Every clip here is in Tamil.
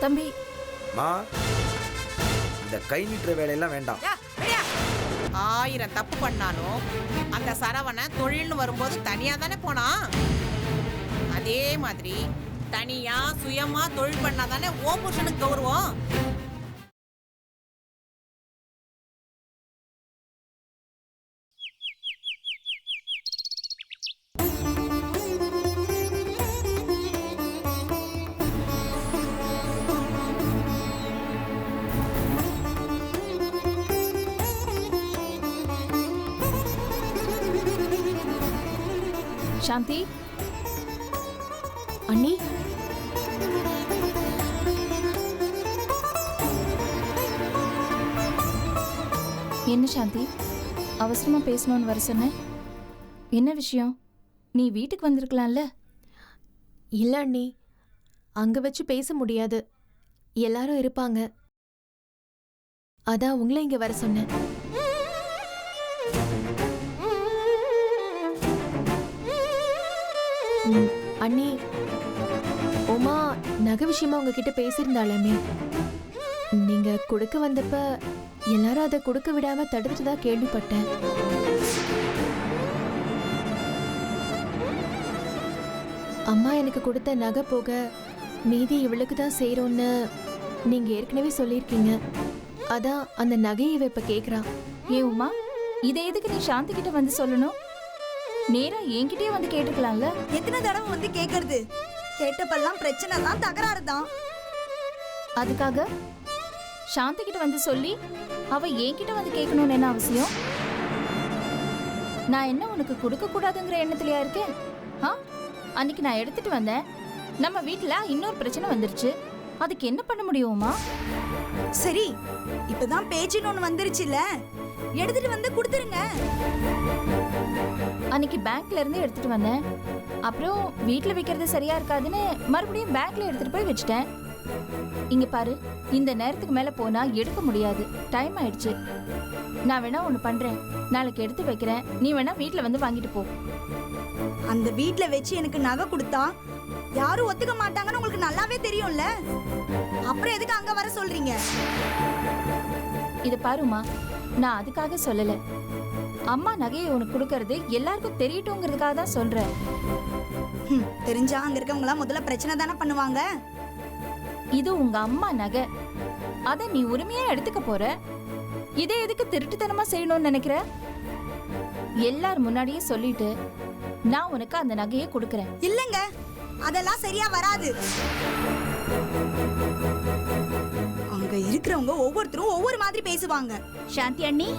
தம்பி மா, இந்த கை நீட்டுற வேலையெல்லாம் வேண்டாம். 1000 தப்பு பண்ணாலும் அந்த சரவணன் தொழில்னு வரும்போது தனியா தானே போனான். அதே மாதிரி தனியா சுயமா தொழில் பண்ணாதானே ஓ புருஷனுக்கு கௌரவம். சாந்தி அண்ணி, என்ன சாந்தி அவசரமா பேசணும்னு வர சொன்ன? என்ன விஷயம்? நீ வீட்டுக்கு வந்திருக்கலாம்ல. இல்ல அண்ணி, அங்க வச்சு பேச முடியாது, எல்லாரும் இருப்பாங்க. அதான் உங்களை இங்க வர சொன்னேன். அண்ணி, உமா நகை விஷயமா உங்ககிட்ட பேசியிருந்தாலுமே நீங்க கொடுக்க வந்தப்ப எல்லாரும் அதை கொடுக்க விடாம தடுத்துட்டதா கேள்விப்பட்டேன். அம்மா எனக்கு கொடுத்த நகை போக மீதி இவளுக்கு தான் செய்யறோன்னு நீங்க ஏற்கனவே சொல்லியிருக்கீங்க. அதான் அந்த நகையை இவ இப்ப கேக்குறா. ஏ உமா, இதை எதுக்கு நீ சாந்தி கிட்ட வந்து சொல்லணும்? நேரா என்கிட்டயே வந்து கேட்டுக்கலாம்ல. எத்தனை தடவை வந்து கேக்குறது? கேட்டப்பெல்லாம் பிரச்சனை தான், தகராறு தான். அதுக்காக சாந்தி கிட்ட வந்து சொல்லி அவ என்கிட்ட வந்து கேட்கணும்னு என்ன அவசியம்? நான் என்ன உனக்கு கொடுக்க கூடாதுங்கிற எண்ணத்திலயா இருக்கேன்? அன்னைக்கு நான் எடுத்துட்டு வந்தேன், நம்ம வீட்டுல இன்னொரு பிரச்சனை வந்துருச்சு. அதுக்கு என்ன பண்ண முடியுமா? சரி, இப்பதான் பேச்சுன்னு ஒண்ணு வந்துருச்சுல, எடுத்துட்டு வந்து கொடுத்துருங்க. அன்னைக்கு பேங்க்ல இருந்து எடுத்துட்டு வந்தேன், அப்புறம் வீட்டுல வைக்கிறது சரியா இருக்காதுன்னு மறுபடியும் பேங்க்ல எடுத்துட்டு போய் வச்சுட்டேன். இங்க பாரு, இந்த நேரத்துக்கு மேல போனா எடுக்க முடியாது, டைம் ஆயிடுச்சு. நான் வேணா ஒண்ணு பண்றேன், நாளைக்கு எடுத்து வைக்கிறேன், நீ வேணா வீட்டுல வந்து வாங்கிட்டு போ. அந்த வீட்டுல வச்சு எனக்கு நகை கொடுத்தா யாரும் ஒத்துக்க மாட்டாங்கன்னு உங்களுக்கு நல்லாவே தெரியும்ல, அப்புறம் எதுக்கு அங்க வர சொல்றீங்க? இத பாருமா, நான் அதுக்காக சொல்லல. அம்மா நகையை உனக்கு கொடுக்கறது எல்லாருக்கும் தெரியட்டும்ங்கிறதுக்காக தான் சொல்றேன். தெரிஞ்சா அங்க இருக்கவங்க எல்லாம் முதல்ல பிரச்சனை தானே பண்ணுவாங்க. இது உங்க அம்மா நகை, அத நீ உரிமையா எடுத்துக்க போற. இதை எதுக்கு திருட்டுத்தனமா செய்யணும்னு நினைக்கிற? எல்லார் முன்னாடியே சொல்லிட்டு நான் உனக்கு அந்த நகையை கொடுக்கறேன். இல்லங்க, அதெல்லாம் சரியா வராது. அங்க இருக்கிறவங்க ஒவ்வொருத்தரும் ஒவ்வொரு மாதிரி பேசுவாங்க. சாந்தி அண்ணி,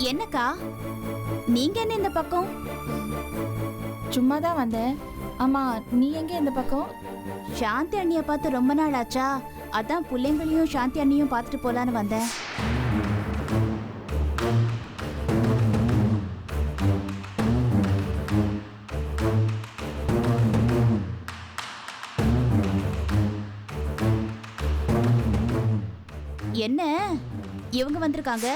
என்னக்கா நீங்க என்ன இந்த பக்கம்? சும்மாதான் வந்தேன். ஆமா, நீ எங்க இந்த பக்கம்? சாந்தி அண்ணிய பார்த்து ரொம்ப நாள் ஆச்சா, அதான் பிள்ளைங்களையும் சாந்தி அண்ணியும் பார்த்துட்டு போலான்னு வந்தேன். என்ன இவங்க வந்திருக்காங்க?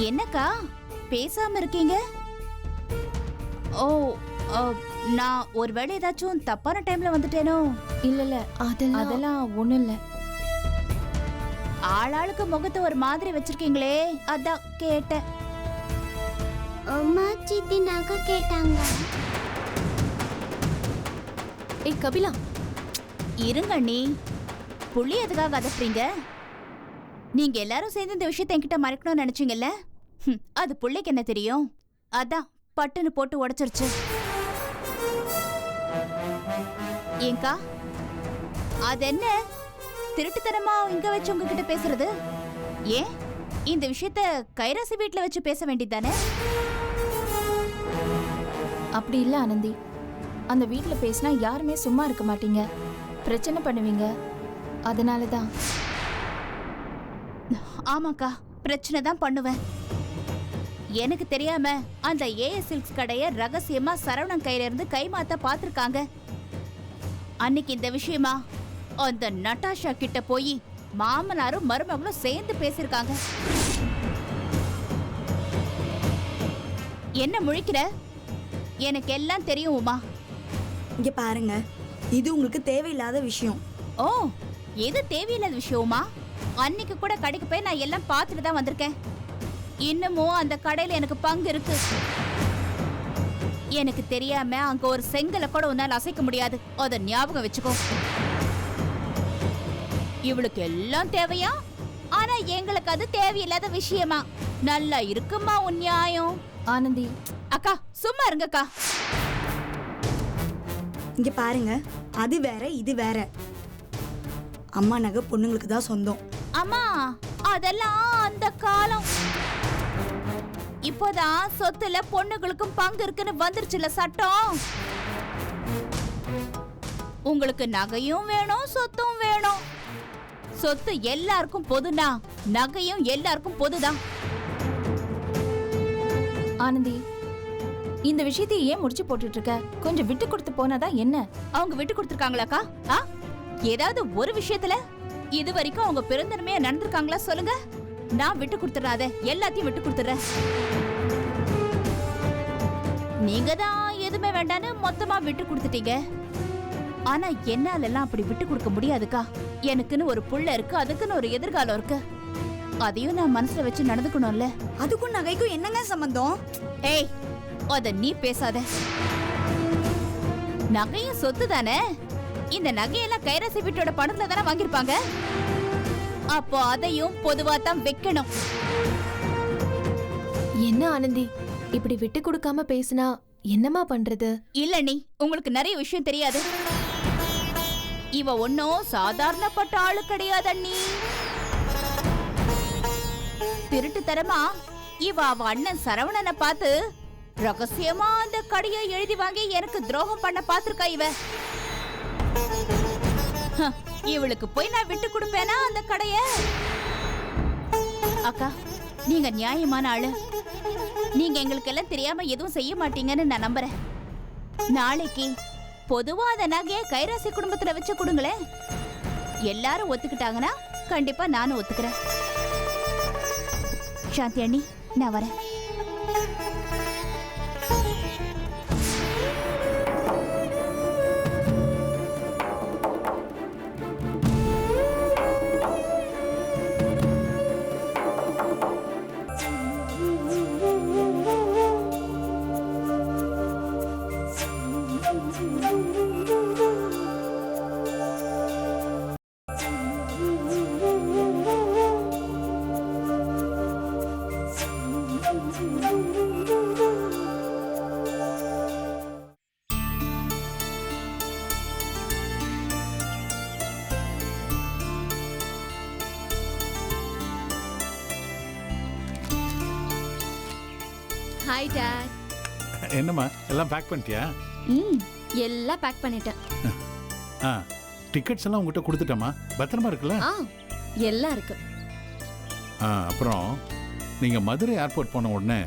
என்னக்கா பேசாம இருக்கீங்க? ஓ, நான் ஒருவேளை ஏதாச்சும் தப்பான டைம்ல வந்துட்டேனோ? இல்ல இல்ல, அதெல்லாம் ஒண்ணும் இல்ல. ஆளாளுக்கு முகத்தை ஒரு மாதிரி வச்சிருக்கீங்களே, அதான் கேட்டேன். அம்மா சித்தி நகை கேட்டாங்க. ஏய் கபிலா, இருங்க அண்ணி, புள்ளி எதுக்காக அதட்டுறீங்க? நீங்க எல்லாரும் சேர்ந்து இந்த விஷயத்தை என்கிட்ட மறைக்கணும்னு நினைச்சீங்கல்ல, அது புள்ளைக்கு என்ன தெரியும்? அதான் பட்டுன்னு போட்டு உடைச்சிருச்சு. ஏங்கா, அது என்ன திருட்டுத்தனமா இங்க வச்சு உங்ககிட்ட பேசுறது? ஏன் இந்த விஷயத்த கைராசி வீட்டுல வச்சு பேச வேண்டியதானே? அப்படி இல்ல ஆனந்தி, அந்த வீட்டுல பேசினா யாருமே சும்மா இருக்க மாட்டீங்க, பிரச்சனை பண்ணுவீங்க, அதனாலதான். ஆமாக்கா, பிரச்சனை தான் பண்ணுவேன். எனக்கு தெரியாம அந்த ஏஎஸ் சில்க்ஸ் கடைய ரகசியமா சரவணன் கையில இருந்து கைமாத்த பாத்துருக்காங்க. அன்னைக்கு இந்த விஷயமா அந்த நட்டாஷா கிட்ட போய் மாமனாரும் மருமகளும் சேர்ந்து பேசியிருக்காங்க. என்ன முழிக்கிற? எனக்கு எல்லாம் தெரியும் உமா. இங்க பாருங்க, இது உங்களுக்கு தேவையில்லாத விஷயம். ஓ, எது தேவையில்லாத விஷயமா? அன்னைக்கு கூட கடைக்கு போய் நான் எல்லாம் பார்த்துட்டு தான் வந்திருக்கேன். இன்னமும் அந்த கடையில எனக்கு பங்கு இருக்கு. எனக்கு தெரியாம அங்க ஒரு செங்கலை கூட உன்னால அசைக்க முடியாது. அத ஞாபகம் வச்சுக்கோ. இவளுக்கு எல்லாம் தேவையா? ஆனா எங்களுக்கு அது தேவையில்லாத விஷயமா? நல்லா இருக்குமா உன் நியாயம்? ஆனந்தி, அக்கா சும்மா இருங்கக்கா. இங்க பாருங்க, அது வேற இது வேற. அம்மா நகை பொண்ணுங்களுக்கு தான் சொந்தம். அம்மா, அதெல்லாம் அந்த காலம். இப்போதான் சொத்துல பொண்ணுகளுக்கும் பங்கு இருக்குன்னு வந்துருச்சுல சட்டம். உங்களுக்கு நகையும் வேணும், சொத்தும் வேணும். சொத்து எல்லாருக்கும் பொதுனா, நகையும் எல்லாருக்கும் பொதுதான். ஆனந்தி, இந்த விஷயத்தை ஏன் முடிச்சு போட்டுட்டு இருக்க? கொஞ்சம் விட்டு கொடுத்து போனாதான் என்ன? அவங்க விட்டு கொடுத்துருக்காங்களாக்கா? ஏதாவது ஒரு விஷயத்துல இது வரைக்கும் அவங்க பெருந்தன்மையா நடந்திருக்காங்களா சொல்லுங்க. நான் விட்டு கொடுத்துறாத, எல்லாத்தையும் விட்டு கொடுத்துறேன். நீங்க தான் எதுவுமே வேண்டான்னு மொத்தமா விட்டு கொடுத்துட்டீங்க. ஆனா என்னால எல்லாம் அப்படி விட்டு கொடுக்க முடியாதுக்கா. எனக்குன்னு ஒரு புள்ள இருக்கு, அதுக்குன்னு ஒரு எதிர்காலம் இருக்கு. அதையும் நான் மனசுல வச்சு நடந்துக்கணும்ல. அதுக்கும் நகைக்கும் என்னங்க சம்பந்தம்? ஏய், அத நீ பேசாத. நகையும் சொத்து தானே. இந்த நகையெல்லாம் கைராசி வீட்டோட பணத்துல தானே வாங்கிருப்பாங்க. அப்போ அதையும் பொதுவா தான் வைக்கணும். என்ன ஆனந்தி, இப்படி விட்டு கொடுக்காம பேசினா என்னமா பண்றது? இல்ல நீ, உங்களுக்கு நிறைய விஷயம் தெரியாது. இவ ஒன்னும் சாதாரணப்பட்ட ஆளு கிடையாது அண்ணி. திருட்டுத்தனமா இவ அவ அண்ணன் சரவணனை பார்த்து ரகசியமா அந்த கடையை எழுதி வாங்கி எனக்கு துரோகம் பண்ண பாத்திருக்கா இவ. இவளுக்கு போய் நான் விட்டு கொடுப்பேனா அந்த கடைய? அக்கா, நீங்க நியாயமான ஆளு. நீங்க எங்களுக்கு எல்லாம் தெரியாம எதுவும் செய்ய மாட்டீங்கன்னு நான் நம்புறேன். நாளைக்கு பொதுவா அந்த நகையை கைராசி குடும்பத்துல வச்சு கொடுங்களேன். எல்லாரும் ஒத்துக்கிட்டாங்கன்னா கண்டிப்பா நானும் ஒத்துக்கிறேன். சாந்தி அண்ணி, நான் வரேன். Hi dad. என்னம்மா எல்லாம் பேக் பண்ணிட்டியா? எல்லாம் பேக் பண்ணிட்டேன். டிக்கெட்ஸ் எல்லாம் உங்ககிட்ட கொடுத்துட்டேம்மா. பத்திரமா இருக்குல்ல? எல்லாம் இருக்கு. அப்புறம் நீங்க மதுரை ஏர்போர்ட் போன உடனே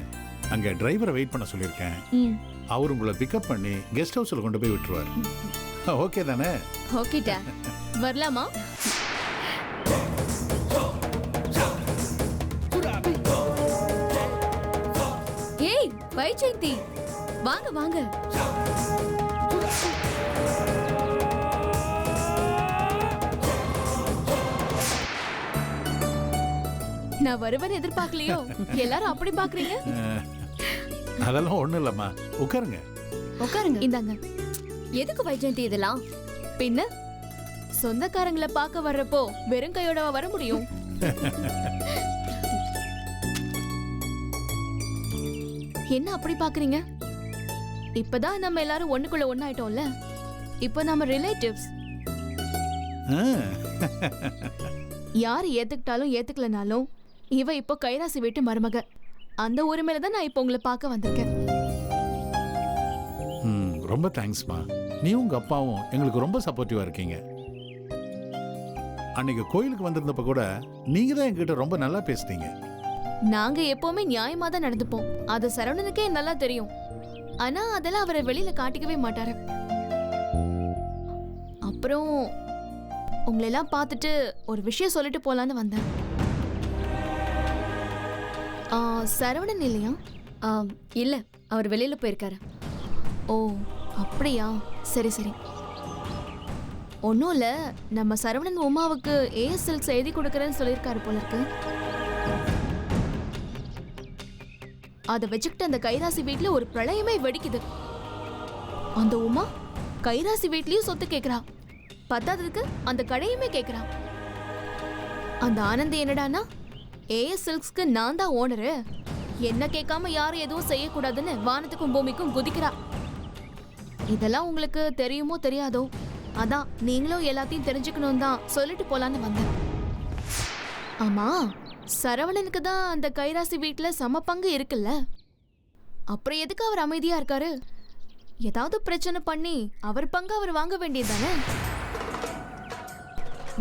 அங்க டிரைவரை வெயிட் பண்ண சொல்லியிருக்கேன். அவர் உங்களை பிக்கப் பண்ணி கெஸ்ட் ஹவுஸ்ல கொண்டு போய் விட்டுருவார். ஓகே தானே? Okay dot. வரலாமா? ஏய் வைஜெயந்தி, வாங்க வாங்க. நான் வருவேன் எதிர்பார்க்கலையோ? எல்லாரும் அப்படி பாக்குறீங்க. அதெல்லாம் ஒண்ணும் இல்லம்மா, உட்காருங்க. உட்காருங்க. இந்தாங்க. எதுக்கு வைஜெயந்தி இதெல்லாம்? பின்ன சொந்தக்காரங்களை பார்க்க வர்றப்போ வெறும் கையோட வர முடியும்? என்ன அப்படி பாக்குறீங்க? இப்பதான் நம்ம எல்லாரும் ஒண்ணுக்குள்ள ஒண்ணாயிட்டோம்ல. இப்போ நம்ம ரிலேட்டிவ்ஸ். யார் ஏத்துக்கிட்டாலும் ஏத்துக்கலனாலும் இவ இப்போ கைராசி வீட்டு மருமக. அந்த உரிமையில தான் நான் இப்போ உங்களை பார்க்க வந்திருக்கேன். ரொம்ப தேங்க்ஸ்மா. நீ உங்க அப்பாவும் எங்களுக்கு ரொம்ப சப்போர்ட்டிவா இருக்கீங்க. அன்னைக்கு கோயிலுக்கு வந்திருந்தப்ப கூட நீங்க தான் என்கிட்ட ரொம்ப நல்லா பேசுனீங்க. நாங்க எப்பவுமே நியாயமா தான் நடந்துப்போம். அது சரவணனுக்கே நல்லா தெரியும். ஆனா அதெல்லாம் அவரை வெளியில காட்டிக்கவே மாட்டாரு. அப்புறம் உங்களெல்லாம் பார்த்துட்டு ஒரு விஷயம் சொல்லிட்டு போலான்னு வந்தேன். சரவணன் இல்லையா? இல்ல, அவர் வெளியில போயிருக்காரு. ஓ அப்படியா, சரி சரி. ஒன்றும் இல்லை, நம்ம சரவணன் உமாவுக்கு ஏஎஸ் சில்க்ஸ் எழுதி கொடுக்குறேன்னு சொல்லியிருக்காரு போல இருக்கு. அதை வச்சுக்கிட்டு அந்த கைராசி வீட்ல ஒரு பிரளயமே வெடிக்குது. அந்த உமா கைராசி வீட்லயும் சொத்து கேக்குறா, பத்தாததுக்கு அந்த கடையுமே கேக்குறா. அந்த ஆனந்தி என்னடானா ஏஎஸ் சில்க்ஸ்க்கு நான் தான் ஓனரு, என்ன கேட்காம யாரும் எதுவும் செய்யக்கூடாதுன்னு வானத்துக்கும் பூமிக்கும் குதிக்கிறா. இதெல்லாம் உங்களுக்கு தெரியுமோ தெரியாதோ, அதான் நீங்களும் எல்லாத்தையும் தெரிஞ்சுக்கணும் தான் சொல்லிட்டு போலான்னு வந்தேன். ஆமா, சரவணனுக்கு தான் அந்த கைராசி வீட்டுல சம பங்கு இருக்குல்ல, அப்புறம் எதுக்கு அவர் அமைதியா இருக்காரு? ஏதாவது பிரச்சனை பண்ணி அவர் பங்கு அவர் வாங்க வேண்டியதுதானே?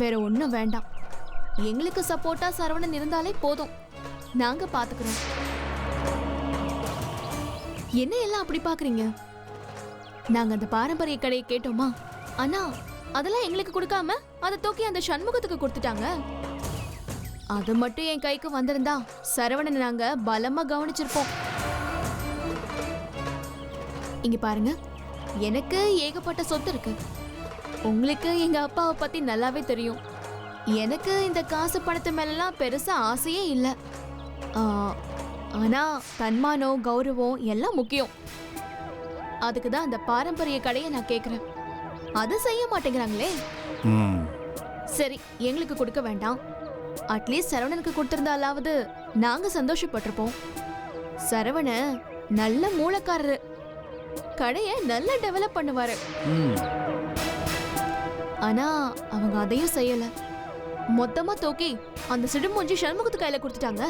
வேற ஒண்ணும் வேண்டாம், எங்களுக்கு சப்போர்ட்டா சரவணன் இருந்தாலே போதும், நாங்க பாத்துக்கிறோம். என்ன எல்லாம் அப்படி பாக்குறீங்க? நாங்க அந்த பாரம்பரிய கடையை கேட்டோமா, ஆனா அதெல்லாம் எங்களுக்கு கொடுக்காம அதை தூக்கி அந்த சண்முகத்துக்கு கொடுத்துட்டாங்க. அது மட்டும் என் கைக்கு வந்திருந்தா சரவணன் நாங்க பலமா கவனிச்சிருப்போம். இங்க பாருங்க, எனக்கு ஏகப்பட்ட சொத்து இருக்கு, உங்களுக்கு எங்க அப்பாவை பத்தி நல்லாவே தெரியும். எனக்கு இந்த காசு பணத்து மேலாம் பெருசா ஆசையே இல்லை. ஆனா தன்மானம் கௌரவம் எல்லாம் முக்கியம். அதுக்கு தான் அந்த பாரம்பரிய கடையை நான் கேக்குறேன். அது செய்ய மாட்டேங்கிறாங்களே. சரி, எங்களுக்கு கொடுக்க வேண்டாம், அட்லீஸ்ட் சரவணனுக்கு கொடுத்திருந்தாலாவது நாங்க சந்தோஷப்பட்டிருப்போம். சரவண நல்ல மூலக்காரரு, கடையை நல்லா டெவலப் பண்ணுவாரு. ஆனா அவங்க அதையும் செய்யல, மொத்தமா தூக்கி அந்த சிடுமூஞ்சி சண்முகத்து கையில கொடுத்துட்டாங்க.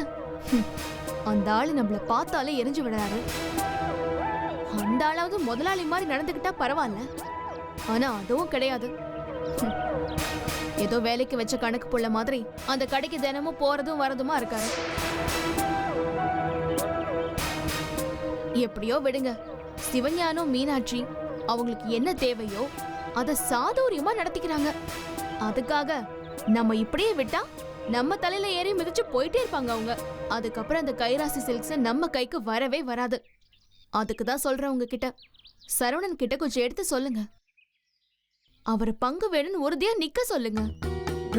அந்த ஆளு நம்மள பார்த்தாலே எரிஞ்சு விடுறாரு. அந்த ஆளாவது முதலாளி மாதிரி நடந்துக்கிட்டா பரவாயில்ல, ஆனா அதுவும் கிடையாது. ஏதோ வேலைக்கு வச்ச கணக்கு புள்ள மாதிரி அந்த கடைக்கு தினமும் போறதும் வரதுமா இருக்காரு. எப்படியோ விடுங்க, சிவஞானம் மீனாட்சி அவங்களுக்கு என்ன தேவையோ அதை சாதுரியமா நடத்திக்கிறாங்க. அதுக்காக நம்ம இப்படியே விட்டா நம்ம தலையில ஏறி மிதிச்சு போயிட்டே இருப்பாங்க அவங்க. அதுக்கப்புறம் அந்த கைராசி சில்க்ஸ் நம்ம கைக்கு வரவே வராது. அதுக்கு தான் சொல்றேன், உங்ககிட்ட சரவணன் கிட்ட கொஞ்சம் எடுத்து சொல்லுங்க, அவர் பங்கு வேணும்னு உறுதியா நிக்க சொல்லுங்க.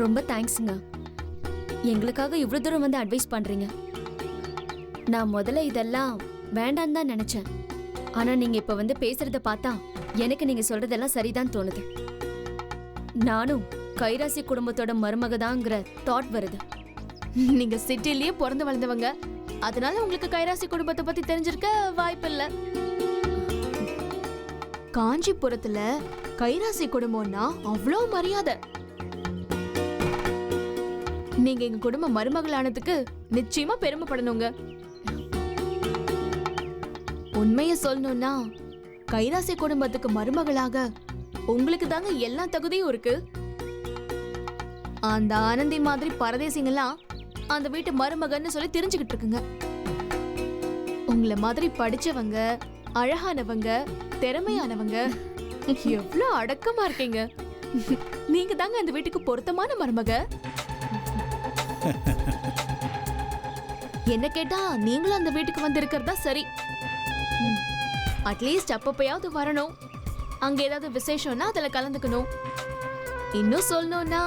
ரொம்ப தேங்க்ஸுங்க, எங்களுக்காக இவ்வளவு தூரம் வந்து அட்வைஸ் பண்றீங்க. நான் முதல்ல இதெல்லாம் வேண்டான்னு தான் நினைச்சேன், ஆனா நீங்க இப்ப வந்து பேசுறத பார்த்தா எனக்கு நீங்க சொல்றதெல்லாம் சரிதான் தோணுது. நானும் கைராசி குடும்பத்தோட மருமகதாங்கிற தாட் வருது. நீங்க சிட்டிலேயே பிறந்து வளர்ந்தவங்க, அதனால உங்களுக்கு கைராசி குடும்பத்தை பத்தி தெரிஞ்சிருக்க வாய்ப்பு இல்ல. காஞ்சிபுரத்துல கைராசி குடும்பம்னா அவ்வளோ மரியாதை. நீங்க எங்க குடும்ப மருமகளானதுக்கு நிச்சயமா பெருமைப்படணுங்க. உண்மைய சொல்லணும்னா கைராசி குடும்பத்துக்கு மருமகளாக உங்களுக்கு தாங்க எல்லா தகுதியும் இருக்கு. அந்த ஆனந்தி மாதிரி பரதேசிங்கெல்லாம் அந்த வீட்டு மருமகன்னு சொல்லி தெரிஞ்சுக்கிட்டு இருக்குங்க. உங்களை மாதிரி படிச்சவங்க, அழகானவங்க, திறமையானவங்க, எவ்வளவு அடக்கமா இருக்கீங்க. நீங்க தாங்க அந்த வீட்டுக்கு பொருத்தமான மருமக. என்ன கேட்டா நீங்களும் அந்த வீட்டுக்கு வந்து இருக்கிறதா சரி. அட்லீஸ்ட் அப்பப்பயாவது வரணும், அங்க ஏதாவது விசேஷம்னா அதுல கலந்துக்கணும். இன்னும் சொல்லணும்னா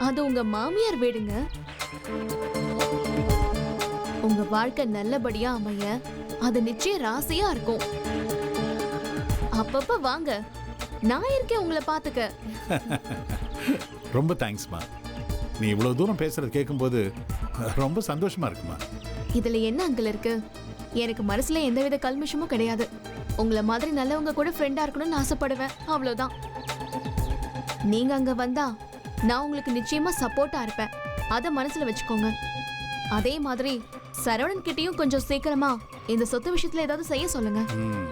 அது உங்க மாமியார் வீடுங்க. உங்க வாழ்க்கை நல்லபடியா அமைய அது நிச்சயம் ராசியா இருக்கும். அப்பப்ப வாங்க, நான் இருக்கேன் உங்களை பாத்துக்க. ரொம்ப தேங்க்ஸ்மா, நீ இவ்வளவு தூரம் பேசுறது கேட்கும்போது ரொம்ப சந்தோஷமா இருக்குமா. இதுல என்ன அங்கிள் இருக்கு, எனக்கு மனசுல எந்தவித கல்மிஷமும் கிடையாது. உங்களை மாதிரி நல்லவங்க கூட ஃப்ரெண்டா இருக்கணும்னு ஆசைப்படுவேன், அவ்வளவுதான். நீங்க அங்க வந்தா நான் உங்களுக்கு நிச்சயமா சப்போர்ட்டா இருப்பேன், அத மனசுல வச்சுக்கோங்க. அதே மாதிரி சரவணன் கிட்டயும் கொஞ்சம் சீக்கிரமா இந்த சொத்து விஷயத்துல ஏதாவது செய்ய சொல்லுங்க,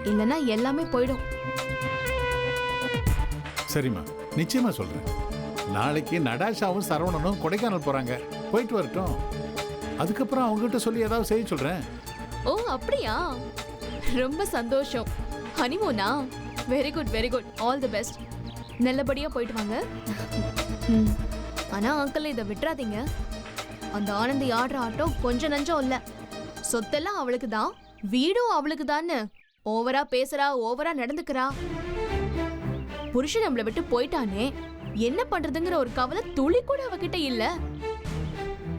இல்லனா எல்லாமே போயிடும். சரிம்மா, நிச்சயமா சொல்றேன். நாளைக்கு நடாஷாவும் சரவணனும் கொடைக்கானல் போறாங்க, போயிட்டு வரட்டும். அதுக்கப்புறம் அவங்ககிட்ட சொல்லி ஏதாவது செய்ய சொல்றேன். ஓ அப்படியா, ரொம்ப சந்தோஷம். ஹனிமூனா? Very good very good, all the best. நல்லபடியா போயிட்டு வாங்க. ஆனா அங்கிள் இதை விட்டுறாதீங்க. அந்த ஆனந்தி ஆடுற ஆட்டம் கொஞ்சம் நஞ்சம் இல்ல. சொத்தெல்லாம் அவளுக்கு தான், வீடும் அவளுக்கு தான்னு ஓவரா பேசுறா, ஓவரா நடந்துக்கிறா. புருஷன் நம்மளை விட்டு போயிட்டானே, என்ன பண்றதுங்கிற ஒரு கவலை துளி கூட அவகிட்ட இல்ல.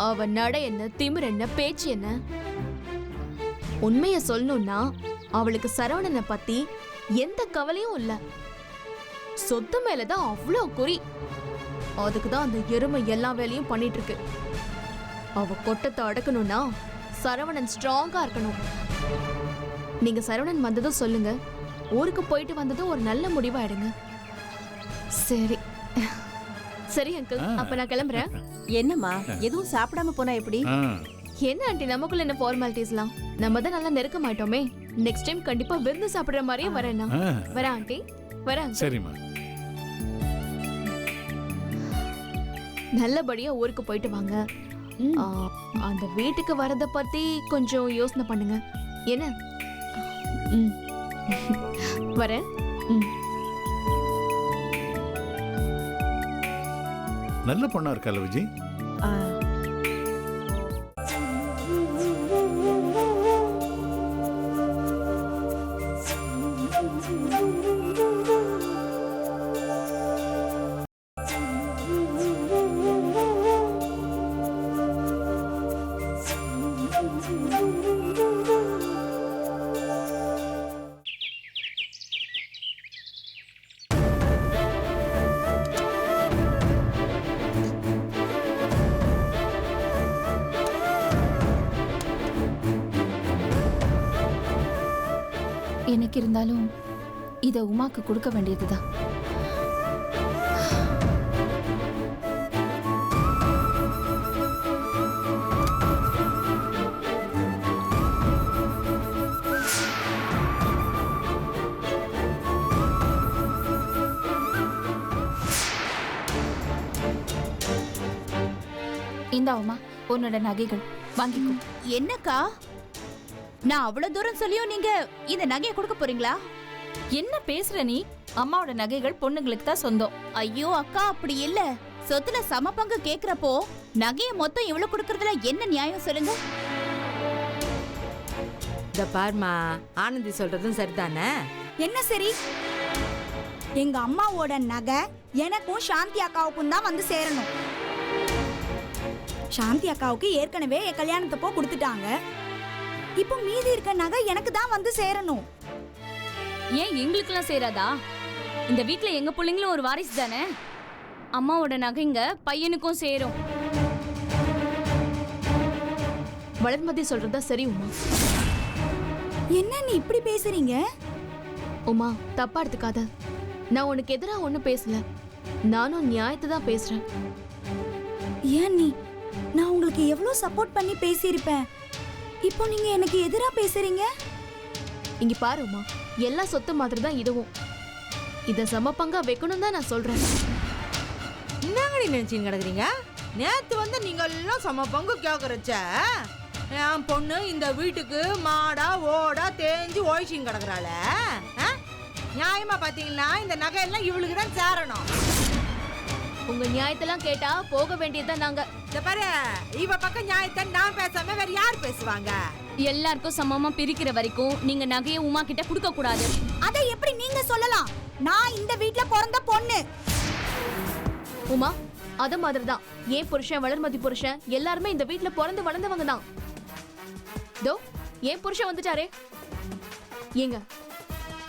அவ நடை என்ன, திமிர் என்ன, பேச்சு என்ன. உண்மைய சொல்லணும்னா அவளுக்கு சரவணனை பத்தி எந்த கவலையும் இல்ல. சொத்து மேலதான் அவ்வளோ குறி. அதுக்குதான் அந்த எருமை எல்லா வேலையும் பண்ணிட்டு இருக்கு. அவ கொட்டத்தை அடக்கணும்னா சரவணன் ஸ்ட்ராங்கா இருக்கணும். நீங்க சரவணன் வந்ததும் சொல்லுங்க, ஊருக்கு போயிட்டு வந்ததும் ஒரு நல்ல முடிவா எடுங்க. சரி சரி அங்கிள், அப்ப நான் கிளம்புறேன். என்னம்மா எதுவும் சாப்பிடாம போனா எப்படி? என்ன ஆண்டி, நமக்குள்ள என்ன ஃபார்மாலிட்டிஸ்லாம்? நம்ம தான் நல்லா நெருக்கமாயிட்டோமே. நெக்ஸ்ட் டைம் கண்டிப்பா விருந்து சாப்பிடுற மாதிரியே வரேன். வரேன் ஆண்டி, வரேன். சரிம்மா. நல்லபடியா ஊருக்கு போயிட்டு வாங்க. அந்த வீட்டுக்கு வரத பத்தி கொஞ்சம் யோசனை பண்ணுங்க. என்ன? வரேன். நல்ல பொண்ணா இருக்கா விஜய். எனக்கு இருந்தாலும் இதை உமாக்கு கொடுக்க வேண்டியதுதான். இந்தா உமா, உன்னோட நகைகள் வாங்கிக்கோ. என்னக்கா, நான் அவ்வளவு தூரம் சொல்லியும் நீங்க இந்த நகையை கொடுக்க போறீங்களா? என்ன பேசுற நீ? அம்மாவோட நகைகள் பொண்ணுங்களுக்கு தான் சொந்தம். ஐயோ அக்கா, அப்படி இல்ல. சொத்துல சம பங்கு கேக்குறப்போ நகையை மொத்தம் இவ்வளவு கொடுக்கறதுல என்ன நியாயம் சொல்லுங்க? இந்த பார்மா, ஆனந்தி சொல்றதும் சரிதானே? என்ன சரி? எங்க அம்மாவோட நகை எனக்கும் சாந்தி அக்காவுக்கும் தான் வந்து சேரணும். சாந்தி அக்காவுக்கு ஏற்கனவே என் கல்யாணத்தப்போ கொடுத்துட்டாங்க. இப்போ மீதி இருக்க நகை எனக்கு தான் வந்து சேரணும். ஏன் எங்களுக்கெல்லாம் சேராதா? இந்த வீட்ல எங்க பிள்ளைங்களும் ஒரு வாரிசு தானே. அம்மாவோட நகைங்க பையனுக்கும் சேரும். வளர்மதி சொல்றதா சரி உமா. என்ன நீ இப்படி பேசுறீங்க? உமா, தப்பா எடுத்துக்காத. நான் உனக்கு எதிரா ஒண்ணும் பேசல. நானும் நியாயத்தை தான் பேசுறேன். ஏன் நீ, நான் உங்களுக்கு எவ்வளவு சப்போர்ட் பண்ணி பேசியிருப்பேன். இப்போ நீங்க எனக்கு எதிரா பேசுறீங்க. இங்க பாரு உமா, எல்லா சொத்து மாதிரி தான் இதுவும். இத சமப்பங்கா வைக்கணும் தான் நான் சொல்றேன். என்னங்கடி நினைச்சின்னு கிடக்குறீங்க? நேத்து வந்து நீங்க எல்லாம் சம பங்கு கேக்குறச்ச என் பொண்ணு இந்த வீட்டுக்கு மாடா ஓடா தேஞ்சு ஓய்ச்சின்னு கிடக்குறாள. நியாயமா பாத்தீங்களா? இந்த நகையெல்லாம் இவளுக்கு தான் சேரணும். உங்க நியாயத்தெல்லாம் கேட்டா போக வேண்டியதுதான் நாங்க. இந்த பாரு, இவ பக்கம் நியாயத்தை நான் பேசாம வேற யார் பேசுவாங்க? எல்லாருக்கும் சமமா பிரிக்கிற வரைக்கும் நீங்க நகையை உமா கிட்ட கொடுக்க கூடாது. அதை எப்படி நீங்க சொல்லலாம்? நான் இந்த வீட்ல பிறந்த பொண்ணு. உமா, அத மாதிரிதான் ஏன் புருஷன், வளர்மதி புருஷன் எல்லாருமே இந்த வீட்ல பிறந்து வளர்ந்தவங்க தான். தோ ஏன் புருஷன் வந்துட்டாரே. ஏங்க,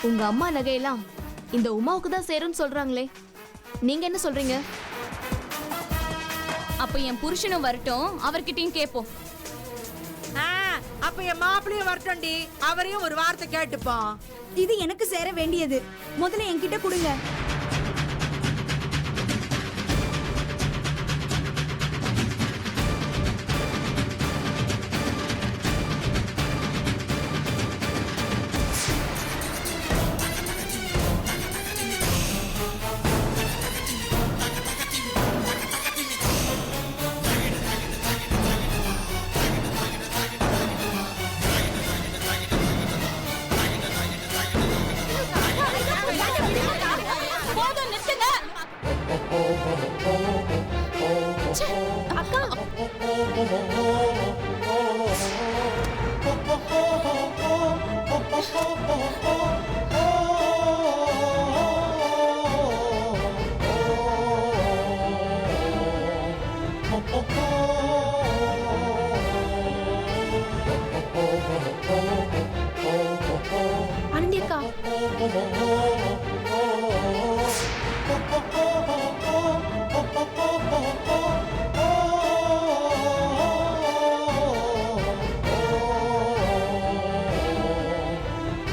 உங்க அம்மா நகையெல்லாம் இந்த உமாவுக்கு தான் சேரும்னு சொல்றாங்களே, நீங்க என்ன சொல்றீங்க? அப்ப என் புருஷனும் வரட்டும், அவர்கிட்டயும் கேட்போம். அப்ப என் மாப்பிளையும் வரட்டும்டி, அவரையும் ஒரு வார்த்தை கேட்டுப்போம். இது எனக்கு சேர வேண்டியது. முதல்ல என்கிட்ட கொடுங்க.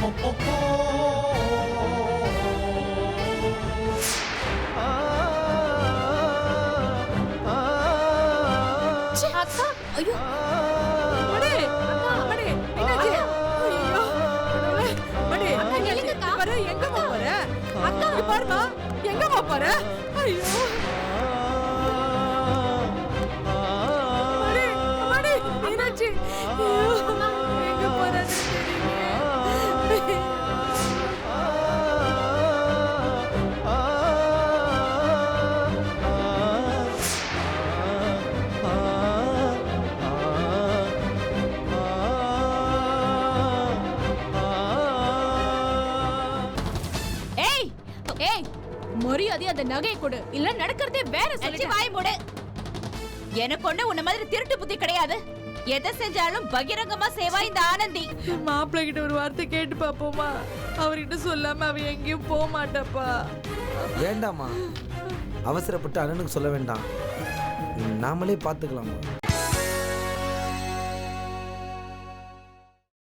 அக்கா ஐயோ மடி, மடி, என்னாச்சு? ஐயோ, கடவுளே, மடி, நில்லுங்கக்கா. பாரு, எங்கம்மா போற? அக்கா, இங்க பாரும்மா, எங்கம்மா போற? ஐயோ. மடி, மடி, என்னாச்சு? ஐயோ, எங்க போறேன்னு தெரியலையே. ஏய் ஏய் மரியாதை அந்த நகையை கொடு இல்ல நடக்கிறதே வேற சொல்லி வாய் மூடு. எனக்கு ஒண்ணு உன்ன மாதிரி திருட்டு புத்தி கிடையாது. எதை செஞ்சாலும் பகிரங்கமா செய்வா இந்த ஆனந்தி. மாப்பிள்ளை கிட்ட ஒரு வார்த்தை கேட்டு பாப்போமா? அவர்கிட்ட சொல்லாம அவ எங்கேயும் போக மாட்டாப்பா. வேண்டாமா, அவசரப்பட்டு அண்ணனுக்கு சொல்ல வேண்டாம், நாமளே பார்த்துக்கலாம்.